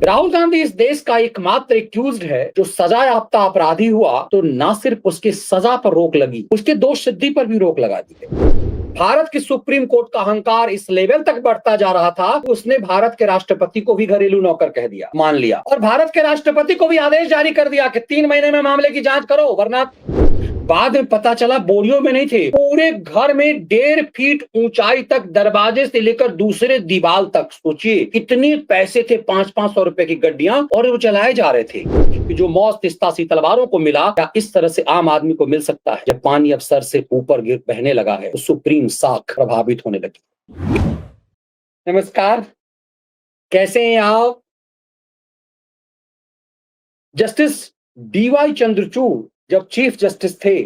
राहुल गांधी इस देश का एकमात्र एक्यूज्ड है जो सजा याफ्ता अपराधी हुआ तो न सिर्फ उसकी सजा पर रोक लगी, उसके दोष सिद्धि पर भी रोक लगा दी गई। भारत की सुप्रीम कोर्ट का अहंकार इस लेवल तक बढ़ता जा रहा था, उसने भारत के राष्ट्रपति को भी घरेलू नौकर कह दिया, मान लिया, और भारत के राष्ट्रपति को भी आदेश जारी कर दिया कि 3 महीने में मामले की जांच करो, वरना बाद में पता चला बोरियों में नहीं थे, पूरे घर में 1.5 फीट ऊंचाई तक, दरवाजे से लेकर दूसरे दीवार तक। सोचिए कितने पैसे थे, 500-500 रुपए की गड्डियां, और वो चलाए जा रहे थे कि जो मौत तिस्तासी तलवारों को मिला, क्या इस तरह से आम आदमी को मिल सकता है? जब पानी अब सर से ऊपर गिर बहने लगा है तो सुप्रीम साख प्रभावित होने लगी। नमस्कार, कैसे हैं आप? जस्टिस डीवाई चंद्रचूड़ जब चीफ जस्टिस थे,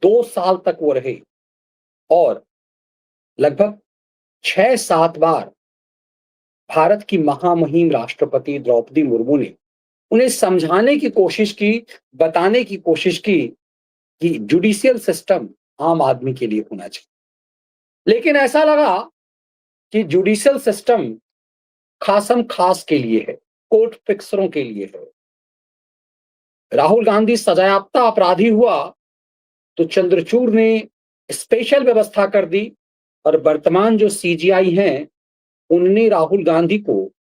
2 साल तक वो रहे और लगभग 6-7 बार भारत की महामहिम राष्ट्रपति द्रौपदी मुर्मू ने उन्हें समझाने की कोशिश की, बताने की कोशिश की कि जुडिशियल सिस्टम आम आदमी के लिए होना चाहिए। लेकिन ऐसा लगा कि जुडिशियल सिस्टम खासम खास के लिए है, कोर्ट फिक्सरों के लिए है। राहुल गांधी सजायाफ्ता अपराधी हुआ तो चंद्रचूड़ ने स्पेशल व्यवस्था कर दी और वर्तमान जो सीजीआई हैं, उनने राहुल गांधी को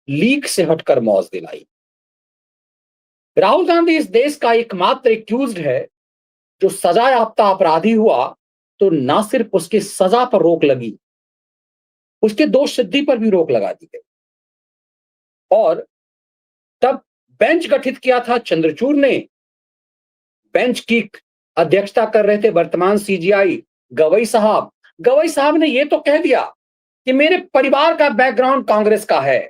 लीक से हटकर मौज दिलाई। राहुल गांधी इस देश का एकमात्र एक्यूज्ड है जो सजा याफ्ता अपराधी हुआ तो न सिर्फ उसकी सजा पर रोक लगी, उसके दोष सिद्धि पर भी रोक लगा दी गई। और तब बेंच गठित किया था चंद्रचूड़ ने। बेंच की अध्यक्षता कर रहे थे वर्तमान सीजीआई गवई साहब। गवई साहब ने यह तो कह दिया कि मेरे परिवार का बैकग्राउंड कांग्रेस का है,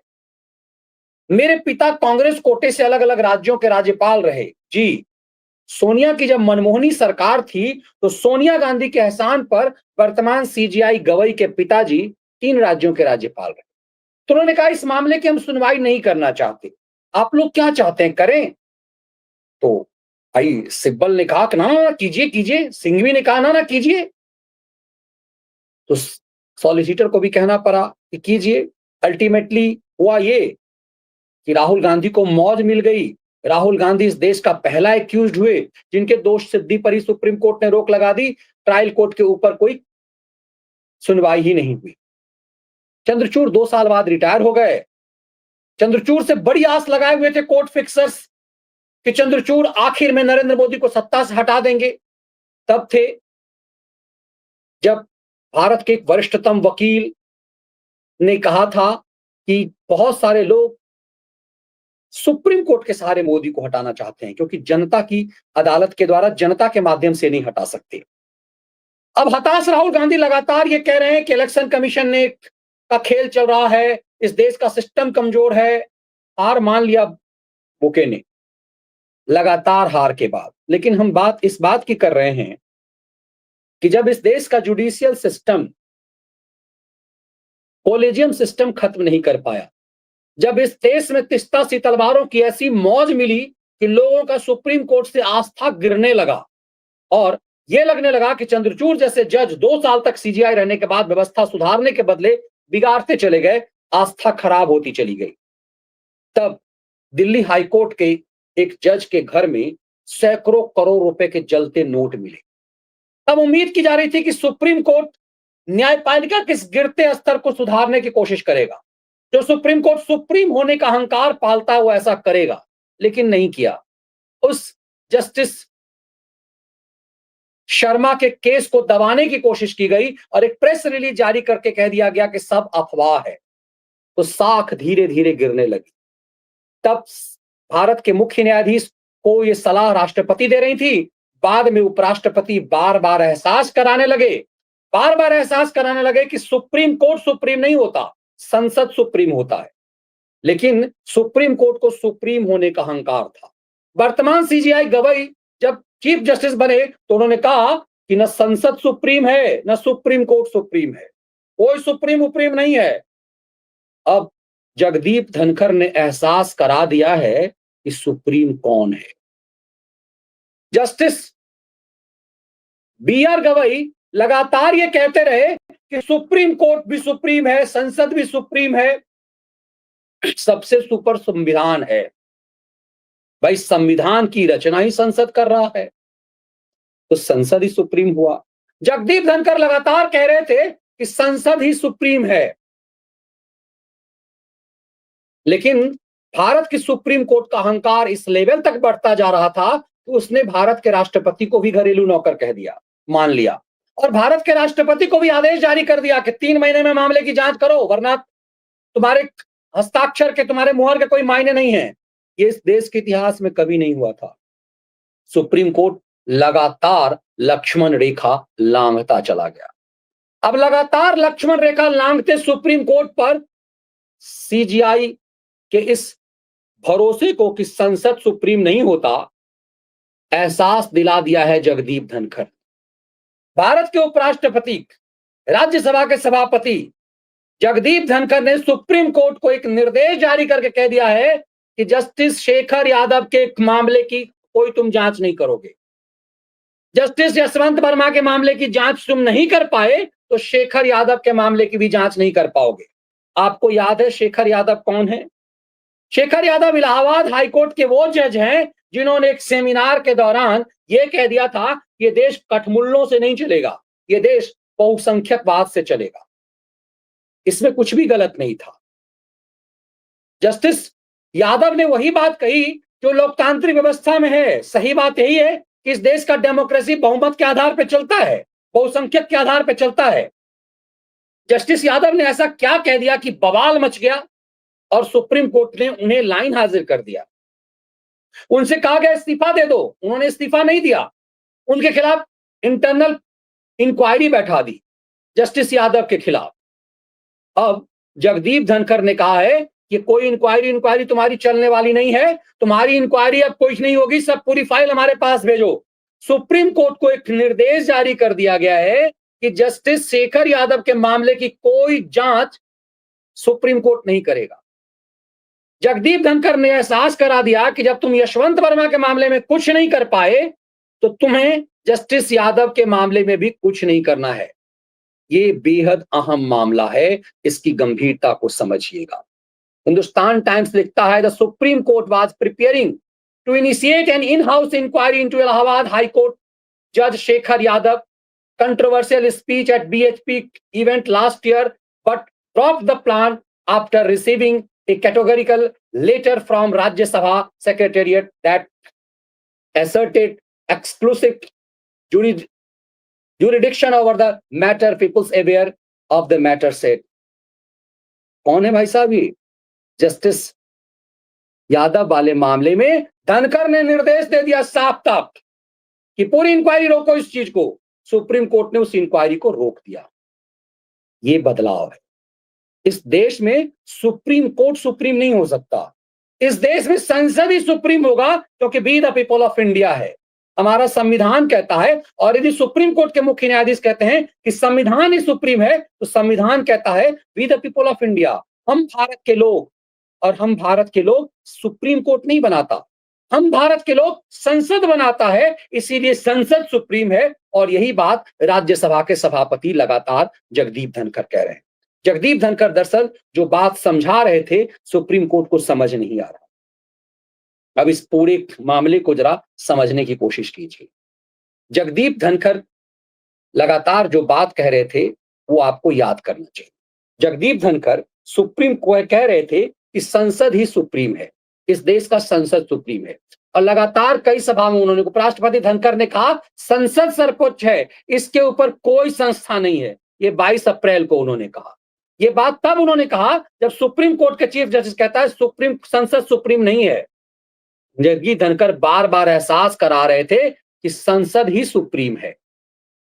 मेरे पिता कांग्रेस कोटे से अलग अलग राज्यों के राज्यपाल रहे। जी, सोनिया की जब मनमोहनी सरकार थी तो सोनिया गांधी के एहसान पर वर्तमान सीजीआई गवई के पिताजी 3 राज्यों के राज्यपाल रहे। तो उन्होंने कहा इस मामले की हम सुनवाई नहीं करना चाहते, आप लोग क्या चाहते हैं करें? तो भाई सिब्बल ने कहा कि ना ना कीजिए कीजिए, सिंघवी ने कहा ना ना कीजिए, तो सॉलिसिटर को भी कहना पड़ा कि कीजिए। अल्टीमेटली हुआ ये कि राहुल गांधी को मौज मिल गई। राहुल गांधी इस देश का पहला एक्यूज्ड हुए जिनके दोष सिद्धि पर ही सुप्रीम कोर्ट ने रोक लगा दी। ट्रायल कोर्ट के ऊपर कोई सुनवाई ही नहीं हुई। चंद्रचूड़ 2 साल बाद रिटायर हो गए। चंद्रचूड़ से बड़ी आस लगाए हुए थे कोर्ट फिक्सर्स कि चंद्रचूड़ आखिर में नरेंद्र मोदी को सत्ता से हटा देंगे। तब थे जब भारत के एक वरिष्ठतम वकील ने कहा था कि बहुत सारे लोग सुप्रीम कोर्ट के सहारे मोदी को हटाना चाहते हैं क्योंकि जनता की अदालत के द्वारा, जनता के माध्यम से नहीं हटा सकते। अब हताश राहुल गांधी लगातार ये कह रहे हैं कि इलेक्शन कमीशन ने का खेल चल रहा है, इस देश का सिस्टम कमजोर है। हार मान लिया बुके ने लगातार हार के बाद। लेकिन हम बात इस बात की कर रहे हैं कि जब इस देश का जुडिशियल सिस्टम कोलेजियम सिस्टम खत्म नहीं कर पाया, जब इस देश में तिस्तासी तलवारों की ऐसी मौज मिली कि लोगों का सुप्रीम कोर्ट से आस्था गिरने लगा और यह लगने लगा कि चंद्रचूड़ जैसे जज 2 साल तक सीजीआई रहने के बाद व्यवस्था सुधारने के बदले बिगाड़ते चले गए, आस्था खराब होती चली गई। तब दिल्ली हाईकोर्ट के एक जज के घर में सैकड़ों करोड़ रुपए के जलते नोट मिले। तब उम्मीद की जा रही थी कि सुप्रीम कोर्ट न्यायपालिका के इस गिरते स्तर को सुधारने की कोशिश करेगा। जो सुप्रीम कोर्ट सुप्रीम होने का अहंकार पालता है वो ऐसा करेगा, लेकिन नहीं किया। उस जस्टिस शर्मा के केस को दबाने की कोशिश की गई और एक प्रेस रिलीज जारी करके कह दिया गया कि सब अफवाह है। तो साख धीरे धीरे गिरने लगी। तब भारत के मुख्य न्यायाधीश को यह सलाह राष्ट्रपति दे रही थी। बाद में उपराष्ट्रपति बार बार एहसास कराने लगे कि सुप्रीम कोर्ट सुप्रीम नहीं होता, संसद सुप्रीम होता है। लेकिन सुप्रीम कोर्ट को सुप्रीम होने का अहंकार था। वर्तमान सीजीआई गवई जब चीफ जस्टिस बने तो उन्होंने कहा कि न संसद सुप्रीम है, न सुप्रीम कोर्ट सुप्रीम है, कोई सुप्रीम उपरीम नहीं है। अब जगदीप धनखड़ ने एहसास करा दिया है कि सुप्रीम कौन है। जस्टिस बीआर गवई लगातार ये कहते रहे कि सुप्रीम कोर्ट भी सुप्रीम है, संसद भी सुप्रीम है। सबसे सुपर संविधान है। भाई संविधान की रचना ही संसद कर रहा है, तो संसद ही सुप्रीम हुआ। जगदीप धनखड़ लगातार कह रहे थे कि संसद ही सुप्रीम है, लेकिन भारत की सुप्रीम कोर्ट का अहंकार इस लेवल तक बढ़ता जा रहा था कि उसने भारत के राष्ट्रपति को भी घरेलू नौकर कह दिया, मान लिया, और भारत के राष्ट्रपति को भी आदेश जारी कर दिया कि 3 महीने में मामले की जांच करो, वरना तुम्हारे हस्ताक्षर के, तुम्हारे मुहर के कोई मायने नहीं है। ये इस देश के इतिहास में कभी नहीं हुआ था। सुप्रीम कोर्ट लगातार लक्ष्मण रेखा लांघता चला गया। अब लगातार लक्ष्मण रेखा लांघते सुप्रीम कोर्ट पर सीजीआई के इस भरोसे को कि संसद सुप्रीम नहीं होता, एहसास दिला दिया है जगदीप धनखड़। भारत के उपराष्ट्रपति, राज्यसभा के सभापति जगदीप धनखड़ ने सुप्रीम कोर्ट को एक निर्देश जारी करके कह दिया है कि जस्टिस शेखर यादव के मामले की कोई तुम जांच नहीं करोगे। जस्टिस यशवंत वर्मा के मामले की जांच तुम नहीं कर पाए, तो शेखर यादव के मामले की भी जांच नहीं कर पाओगे। आपको याद है शेखर यादव कौन है? शेखर यादव इलाहाबाद हाईकोर्ट के वो जज हैं जिन्होंने एक सेमिनार के दौरान यह कह दिया था कि ये देश कठमुल्लों से नहीं चलेगा, ये देश बहुसंख्यकवाद से चलेगा। इसमें कुछ भी गलत नहीं था। जस्टिस यादव ने वही बात कही जो लोकतांत्रिक व्यवस्था में है। सही बात यही है कि इस देश का डेमोक्रेसी बहुमत के आधार पर चलता है, बहुसंख्यक के आधार पर चलता है। जस्टिस यादव ने ऐसा क्या कह दिया कि बवाल मच गया और सुप्रीम कोर्ट ने उन्हें लाइन हाजिर कर दिया। उनसे कहा गया इस्तीफा दे दो, उन्होंने इस्तीफा नहीं दिया। उनके खिलाफ इंटरनल इंक्वायरी बैठा दी जस्टिस यादव के खिलाफ। अब जगदीप धनखड़ ने कहा है कि कोई इंक्वायरी तुम्हारी चलने वाली नहीं है, तुम्हारी इंक्वायरी अब कुछ नहीं होगी, सब पूरी फाइल हमारे पास भेजो। सुप्रीम कोर्ट को एक निर्देश जारी कर दिया गया है कि जस्टिस शेखर यादव के मामले की कोई जांच सुप्रीम कोर्ट नहीं करेगा। जगदीप धनखड़ ने एहसास करा दिया कि जब तुम यशवंत वर्मा के मामले में कुछ नहीं कर पाए, तो तुम्हें जस्टिस यादव के मामले में भी कुछ नहीं करना है। ये बेहद अहम मामला है, इसकी गंभीरता को समझिएगा। हिंदुस्तान टाइम्स लिखता है the Supreme Court was preparing to initiate an in house inquiry into Allahabad High Court जज Shekhar Yadav controversial speech at BHP event last year, but dropped the plan after receiving a categorical letter from Rajya Sabha Secretariat that asserted exclusive jurisdiction over the matter. People's aware of the matter said. कौन है भाई साहब? ये justice Yadav वाले मामले में धनखड़ ने निर्देश दे दिया साफ साफ कि पूरी इंक्वायरी रोको इस चीज को। सुप्रीम कोर्ट ने उस इंक्वायरी को रोक दिया। ये बदलाव है। इस देश में सुप्रीम कोर्ट सुप्रीम नहीं हो सकता, इस देश में संसद ही सुप्रीम होगा, क्योंकि we the people of India है, हमारा संविधान कहता है। और यदि सुप्रीम कोर्ट के मुख्य न्यायाधीश कहते हैं कि संविधान ही सुप्रीम है, तो संविधान कहता है we the people of India, हम भारत के लोग। और हम भारत के लोग सुप्रीम कोर्ट नहीं बनाता, हम भारत के लोग संसद बनाता है, इसीलिए संसद सुप्रीम है। और यही बात राज्यसभा के सभापति लगातार जगदीप धनखड़ कह रहे हैं। जगदीप धनखड़ दरअसल जो बात समझा रहे थे, सुप्रीम कोर्ट को समझ नहीं आ रहा। अब इस पूरे मामले को जरा समझने की कोशिश कीजिए। जगदीप धनखड़ लगातार जो बात कह रहे थे वो आपको याद करना चाहिए। जगदीप धनखड़ सुप्रीम कोर्ट कह रहे थे कि संसद ही सुप्रीम है, इस देश का संसद सुप्रीम है। और लगातार कई सभा में उन्होंने, उपराष्ट्रपति धनखड़ ने कहा संसद सर्वोच्च है, इसके ऊपर कोई संस्था नहीं है। ये 22 अप्रैल को उन्होंने कहा। ये बात तब उन्होंने कहा जब सुप्रीम कोर्ट के चीफ जस्टिस कहता है संसद सुप्रीम नहीं है। जगदीप धनखड़ बार बार एहसास करा रहे थे कि संसद ही सुप्रीम है,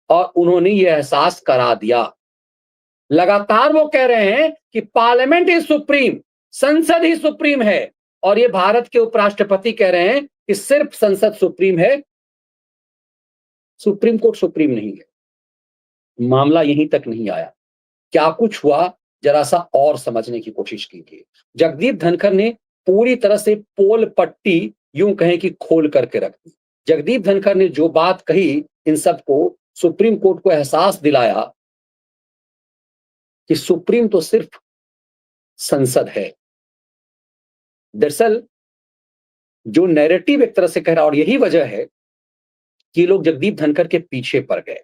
और उन्होंने ये एहसास करा दिया। लगातार वो कह रहे हैं कि पार्लियामेंट इज सुप्रीम, संसद ही सुप्रीम है। और ये भारत के उपराष्ट्रपति कह रहे हैं कि सिर्फ संसद सुप्रीम है, सुप्रीम कोर्ट सुप्रीम नहीं है। मामला यहीं तक नहीं आया, क्या कुछ हुआ जरा सा और समझने की कोशिश कीजिए। जगदीप धनखड़ ने पूरी तरह से पोल पट्टी यूं कहें कि खोल करके रख दी। जगदीप धनखड़ ने जो बात कही, इन सबको सुप्रीम कोर्ट को एहसास दिलाया कि सुप्रीम तो सिर्फ संसद है, दरअसल जो नैरेटिव एक तरह से कह रहा, और यही वजह है कि लोग जगदीप धनखड़ के पीछे पड़ गए।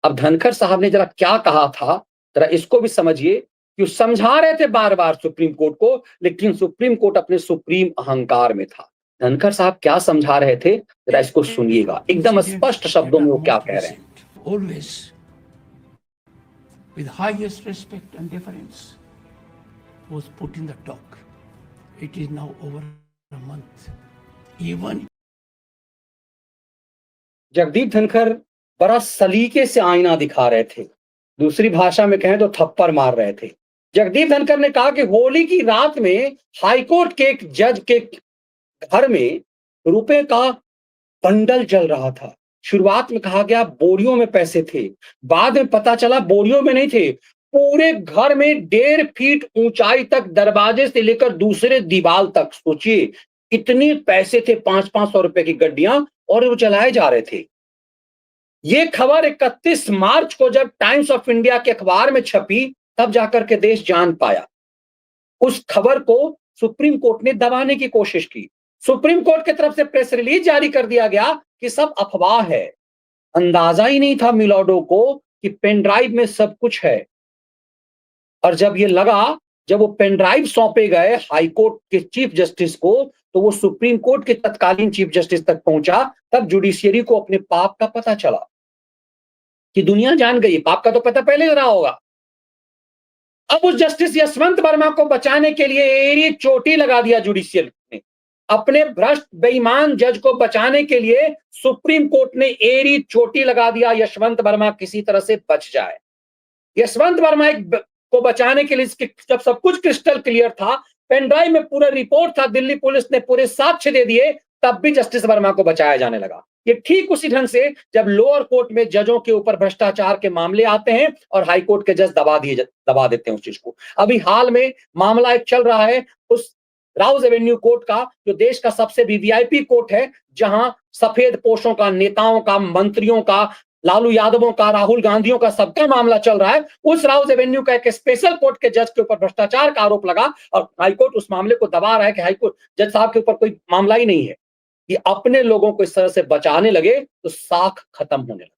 अब धनखड़ साहब ने जरा क्या कहा था, जरा इसको भी समझिए कि वो समझा रहे थे बार बार सुप्रीम कोर्ट को, लेकिन सुप्रीम कोर्ट अपने सुप्रीम अहंकार में था। धनखड़ साहब क्या समझा रहे थे, जरा इसको सुनिएगा, एकदम स्पष्ट शब्दों में वो क्या कह रहे हैं। Always with highest respect and deference was put in the dock. It is now over a month. Even Jagdeep Dhankhar बड़ा सलीके से आईना दिखा रहे थे, दूसरी भाषा में कहें तो थप्पड़ मार रहे थे। जगदीप धनखड़ ने कहा कि होली की रात में हाईकोर्ट के एक जज के घर में रुपए का बंडल चल रहा था। शुरुआत में कहा गया बोरियों में पैसे थे, बाद में पता चला बोरियों में नहीं थे, पूरे घर में 1.5 फीट ऊंचाई तक, दरवाजे से लेकर दूसरे दीवार तक, सोचिए इतने पैसे थे, 500-500 रुपए की गड्डियां, और वो चलाए जा रहे थे। ये खबर 31 मार्च को जब टाइम्स ऑफ इंडिया के अखबार में छपी, तब जाकर के देश जान पाया। उस खबर को सुप्रीम कोर्ट ने दबाने की कोशिश की। सुप्रीम कोर्ट की तरफ से प्रेस रिलीज जारी कर दिया गया कि सब अफवाह है। अंदाजा ही नहीं था मिलॉर्डो को कि पेन ड्राइव में सब कुछ है। और जब ये लगा, जब वो पेन ड्राइव सौंपे गए हाई कोर्ट के चीफ जस्टिस को, तो वो सुप्रीम कोर्ट के तत्कालीन चीफ जस्टिस तक पहुंचा। तब जुडिशियरी को अपने पाप का पता चला कि दुनिया जान गई, पाप का तो पता पहले रहा होगा। अब उस जस्टिस यशवंत वर्मा को बचाने के लिए एड़ी चोटी लगा दिया जुडिशियल ने। अपने भ्रष्ट बेईमान जज को बचाने के लिए सुप्रीम कोर्ट ने एड़ी चोटी लगा दिया, यशवंत वर्मा किसी तरह से बच जाए। यशवंत वर्मा को बचाने के लिए, जब सब कुछ क्रिस्टल क्लियर था, पेन ड्राइव में पूरा रिपोर्ट था, दिल्ली पुलिस ने पूरे साक्ष्य दे दिए, तब भी जस्टिस वर्मा को बचाया जाने लगा। ये ठीक उसी ढंग से जब लोअर कोर्ट में जजों के ऊपर भ्रष्टाचार के मामले आते हैं और हाई कोर्ट के जज दबा देते हैं उस चीज को। अभी हाल में मामला एक चल रहा है उस राउज एवेन्यू कोर्ट का, जो देश का सबसे वीवीआईपी कोर्ट है, जहां सफेद पोशों का, नेताओं का, मंत्रियों का, लालू यादवों का, राहुल गांधियों का, सबका मामला चल रहा है। उस राउज एवेन्यू का एक स्पेशल कोर्ट के जज के ऊपर भ्रष्टाचार का आरोप लगा और हाईकोर्ट उस मामले को दबा रहा है कि हाईकोर्ट जज साहब के ऊपर कोई मामला ही नहीं है। कि अपने लोगों को इस तरह से बचाने लगे तो साख खत्म होने लगे।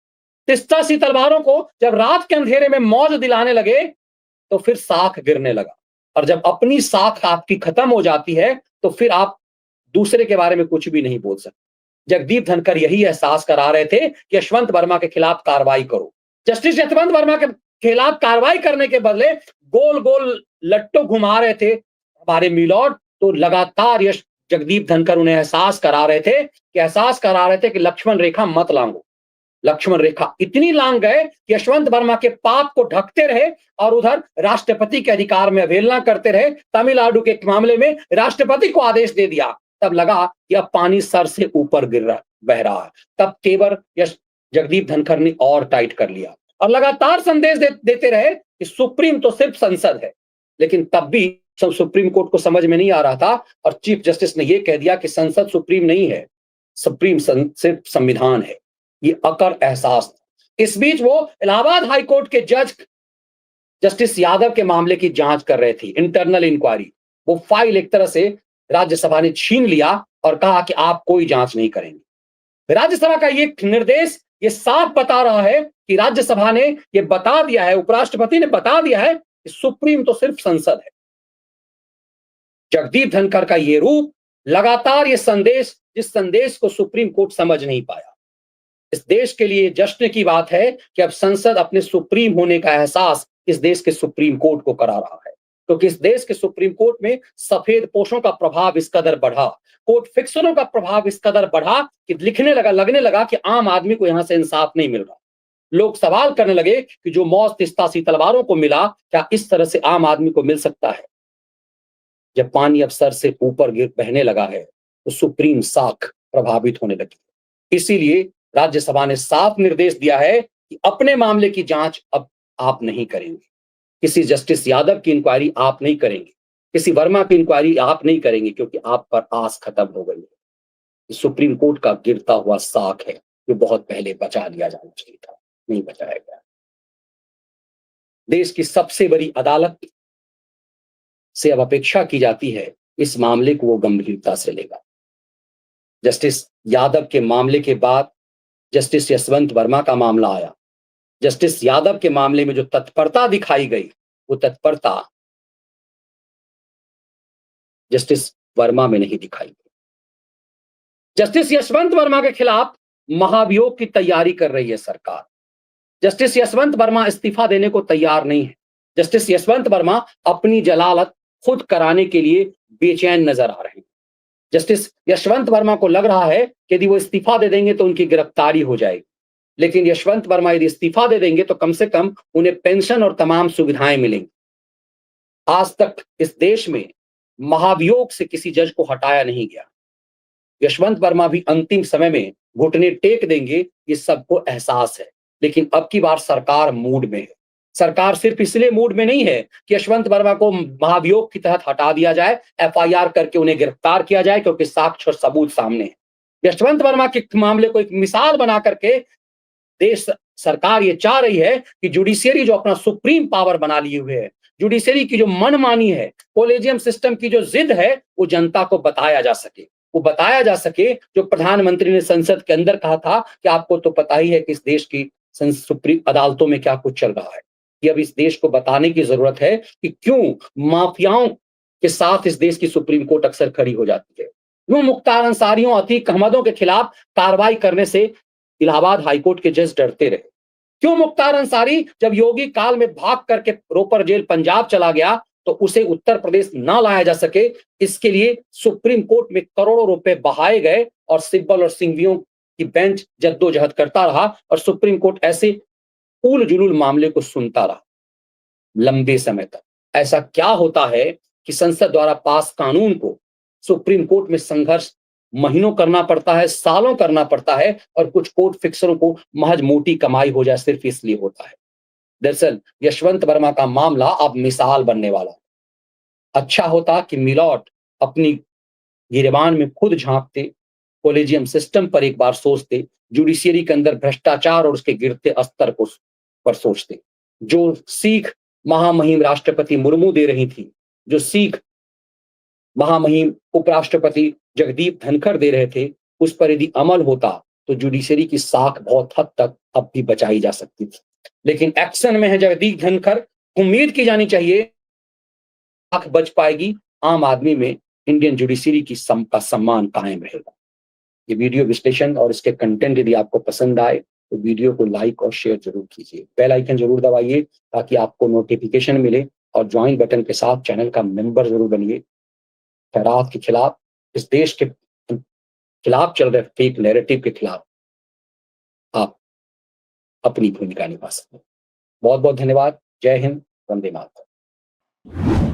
तिस्ता सी तलवारों को जब रात के अंधेरे में मौज दिलाने लगे तो फिर साख गिरने लगा। और जब अपनी साख आपकी खत्म हो जाती है तो फिर आप दूसरे के बारे में कुछ भी नहीं बोल सकते। जगदीप धनखड़ यही एहसास करा रहे थे कि यशवंत वर्मा के खिलाफ कार्रवाई करो। जस्टिस यशवंत वर्मा के खिलाफ कार्रवाई करने के बदले गोल गोल लट्टू घुमा रहे थे हमारे मिलॉर्ड। तो लगातार जगदीप धनखड़ उन्हें एहसास करा रहे थे कि लक्ष्मण रेखा मत लांघो। लक्ष्मण रेखा इतनी लांघ गए कि यशवंत वर्मा के पाप को ढकते रहे और उधर राष्ट्रपति के अधिकार में अवहेलना करते रहे। तमिलनाडु के मामले में राष्ट्रपति को आदेश दे दिया, तब लगा कि अब पानी सर से ऊपर बह रहा है। तब तेवर जगदीप धनखड़ ने और टाइट कर लिया और लगातार संदेश देते रहे कि सुप्रीम तो सिर्फ संसद है। लेकिन तब भी सब सुप्रीम कोर्ट को समझ में नहीं आ रहा था और चीफ जस्टिस ने यह कह दिया कि संसद सुप्रीम नहीं है, सुप्रीम सिर्फ संविधान है। ये अकर एहसास था। इस बीच वो इलाहाबाद हाई कोर्ट के जज जस्टिस यादव के मामले की जांच कर रहे थे, इंटरनल इंक्वायरी। वो फाइल एक तरह से राज्यसभा ने छीन लिया और कहा कि आप कोई जांच नहीं करेंगे। राज्यसभा का ये निर्देश ये साफ बता रहा है कि राज्यसभा ने ये बता दिया है, उपराष्ट्रपति ने बता दिया है कि सुप्रीम तो सिर्फ संसद है। जगदीप धनखड़ का ये रूप, लगातार ये संदेश, जिस संदेश को सुप्रीम कोर्ट समझ नहीं पाया। इस देश के लिए जश्न की बात है कि अब संसद अपने सुप्रीम होने का एहसास इस देश के सुप्रीम कोर्ट को करा रहा है, क्योंकि इस देश के सुप्रीम कोर्ट में सफेद पोशों का प्रभाव इस कदर बढ़ा, कोर्ट फिक्सरों का प्रभाव इस कदर बढ़ा कि लगने लगा कि आम आदमी को यहां से इंसाफ नहीं मिल रहा। लोग सवाल करने लगे कि जो मौत तिस्ता सी तलवारों को मिला, क्या इस तरह से आम आदमी को मिल सकता है? जब पानी अब सर से ऊपर बहने लगा है तो सुप्रीम साख प्रभावित होने लगी। इसीलिए राज्यसभा ने साफ निर्देश दिया है कि अपने मामले की जांच अब आप नहीं करेंगे, किसी जस्टिस यादव की इंक्वायरी आप नहीं करेंगे, किसी वर्मा की इंक्वायरी आप नहीं करेंगे, क्योंकि आप पर आस खत्म हो गई है। सुप्रीम कोर्ट का गिरता हुआ साख है जो बहुत पहले बचा लिया जाना चाहिए था, नहीं बचाया गया। देश की सबसे बड़ी अदालत से अब अपेक्षा की जाती है इस मामले को वो गंभीरता से लेगा। जस्टिस यादव के मामले के बाद जस्टिस यशवंत वर्मा का मामला आया। जस्टिस यादव के मामले में जो तत्परता दिखाई गई, वो तत्परता जस्टिस वर्मा में नहीं दिखाई गई। जस्टिस यशवंत वर्मा के खिलाफ महाभियोग की तैयारी कर रही है सरकार। जस्टिस यशवंत वर्मा इस्तीफा देने को तैयार नहीं है। जस्टिस यशवंत वर्मा अपनी जलालत खुद कराने के लिए बेचैन नजर आ रहे हैं। जस्टिस यशवंत वर्मा को लग रहा है कि यदि वो इस्तीफा दे देंगे तो उनकी गिरफ्तारी हो जाएगी, लेकिन यशवंत वर्मा यदि इस्तीफा दे देंगे तो कम से कम उन्हें पेंशन और तमाम सुविधाएं मिलेंगी। आज तक इस देश में महाभियोग से किसी जज को हटाया नहीं गया। यशवंत वर्मा भी अंतिम समय में घुटने टेक देंगे, ये सबको एहसास है। लेकिन अब की बार सरकार मूड में है। सरकार सिर्फ इसलिए मूड में नहीं है कि यशवंत वर्मा को महाभियोग के तहत हटा दिया जाए, एफआईआर करके उन्हें गिरफ्तार किया जाए, क्योंकि साक्ष्य और सबूत सामने है। यशवंत वर्मा के मामले को एक मिसाल बना करके देश सरकार ये चाह रही है कि जुडिशियरी जो अपना सुप्रीम पावर बना लिए हुए है, जुडिशियरी की जो मनमानी है, कोलेजियम सिस्टम की जो जिद है, वो जनता को बताया जा सके। वो बताया जा सके जो प्रधानमंत्री ने संसद के अंदर कहा था कि आपको तो पता ही है कि इस देश की सुप्रीम अदालतों में क्या कुछ चल रहा है। कि अब इस देश को बताने की जरूरत है कि क्यों माफियाओं के साथ इस देश की सुप्रीम कोर्ट अक्सर खड़ी हो जाती है। क्यों मुख्तार अंसारियों, अतीक अहमदों के खिलाफ कार्रवाई करने से इलाहाबाद हाईकोर्ट के जज डरते रहे। क्यों मुख्तार अंसारी जब योगी काल में भाग करके रोपर जेल पंजाब चला गया तो उसे उत्तर प्रदेश ना लाया जा सके, इसके लिए सुप्रीम कोर्ट में करोड़ों रुपए बहाए गए और सिब्बल और सिंघवियों की बेंच जद्दोजहद करता रहा और सुप्रीम कोर्ट ऐसे उल जुलूल मामले को सुनता रहा लंबे समय तक। ऐसा क्या होता है कि संसद द्वारा पास कानून को सुप्रीम कोर्ट में संघर्ष महीनों करना पड़ता है, सालों करना पड़ता है, और कुछ कोर्ट फिक्सरों को महज मोटी कमाई हो जाए सिर्फ इसलिए होता है। दरअसल यशवंत वर्मा का मामला अब मिसाल बनने वाला है। अच्छा होता कि मिलॉट अपनी गिरेबान में खुद झांकते, कोलेजियम सिस्टम पर एक बार सोचते, जुडिशियरी के अंदर भ्रष्टाचार और उसके गिरते स्तर को पर सोचते। जो सीख महामहिम राष्ट्रपति मुर्मू दे रही थी, जो सीख महामहिम उपराष्ट्रपति जगदीप धनखड़ दे रहे थे, उस पर यदि अमल होता तो जुडिशरी की साख बहुत हद तक अब भी बचाई जा सकती थी। लेकिन एक्शन में है जगदीप धनखड़, उम्मीद की जानी चाहिए साख बच पाएगी, आम आदमी में इंडियन जुडिशरी की का सम्मान कायम रहेगा। ये वीडियो विश्लेषण और इसके कंटेंट यदि आपको पसंद आए तो वीडियो को लाइक और शेयर जरूर कीजिए। बेल आइकन जरूर दबाइए ताकि आपको नोटिफिकेशन मिले, और ज्वाइन बटन के साथ चैनल का मेंबर जरूर बनिए। खैरात के खिलाफ, इस देश के खिलाफ चल रहे फेक नैरेटिव के खिलाफ आप अपनी भूमिका निभा सकते हैं। बहुत बहुत धन्यवाद। जय हिंद, वंदे मातरम।